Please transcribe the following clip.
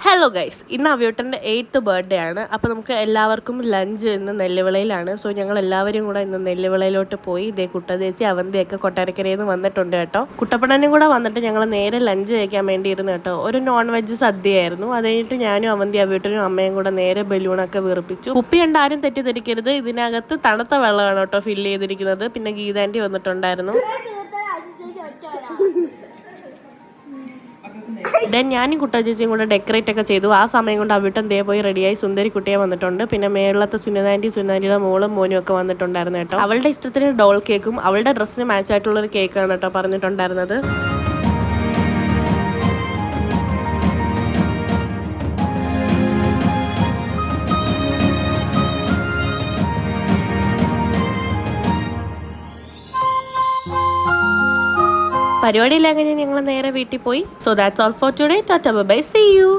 Hello guys, ഇന്ന് അവ്യൂട്ടൻ്റെ 8th birthday ആണ്. അപ്പോൾ നമുക്ക് എല്ലാവർക്കും ലഞ്ച് ഇന്ന് നെല്ലിവിളയിലാണ്. സോ ഞങ്ങൾ എല്ലാവരും കൂടെ ഇന്ന് നെല്ലിവിളയിലോട്ട് പോയി. ഇതേ കുട്ടതേച്ചി അവന്തിയൊക്കെ കൊട്ടാരക്കരയിൽ നിന്ന് വന്നിട്ടുണ്ട് കേട്ടോ. കുട്ടപ്പണനും കൂടെ വന്നിട്ട് ഞങ്ങൾ നേരെ ലഞ്ച് കഴിക്കാൻ വേണ്ടി ഇരുന്നു കേട്ടോ. ഒരു നോൺ വെജ് സദ്യയായിരുന്നു. അത് കഴിഞ്ഞിട്ട് ഞാനും അവന്തി അവ്യൂട്ടനും അമ്മയും കൂടെ നേരെ ബലൂണൊക്കെ വീർപ്പിച്ചു. കുപ്പി കണ്ട് ആരും തെറ്റിദ്ധരിക്കരുത്, ഇതിനകത്ത് തണുത്ത വെള്ളമാണ് കേട്ടോ ഫില്ല് ചെയ്തിരിക്കുന്നത്. പിന്നെ ഗീതാൻറ്റി വന്നിട്ടുണ്ടായിരുന്നു. ദെൻ ഞാനും കുട്ടാ ചേച്ചിയും കൂടെ ഡെക്കറേറ്റ് ഒക്കെ ചെയ്തു. ആ സമയം കൊണ്ട് അവിട്ടം ദേ പോയി റെഡിയായി സുന്ദരി കുട്ടിയെ വന്നിട്ടുണ്ട്. പിന്നെ മേളത്തെ സുനിതാൻറ്റിയുടെ മോളും മോനും ഒക്കെ വന്നിട്ടുണ്ടായിരുന്നു കേട്ടോ. അവളുടെ ഇഷ്ടത്തിന് ഡോൾ കേക്കും അവളുടെ ഡ്രസ്സിന് മാച്ച് ആയിട്ടുള്ളൊരു കേക്കാണ് കേട്ടോ പറഞ്ഞിട്ടുണ്ടായിരുന്നത്. പരിപാടിയിലാകെ ഞങ്ങൾ നേരെ വീട്ടിൽ പോയി. So that's all for today. Tata bye, see U.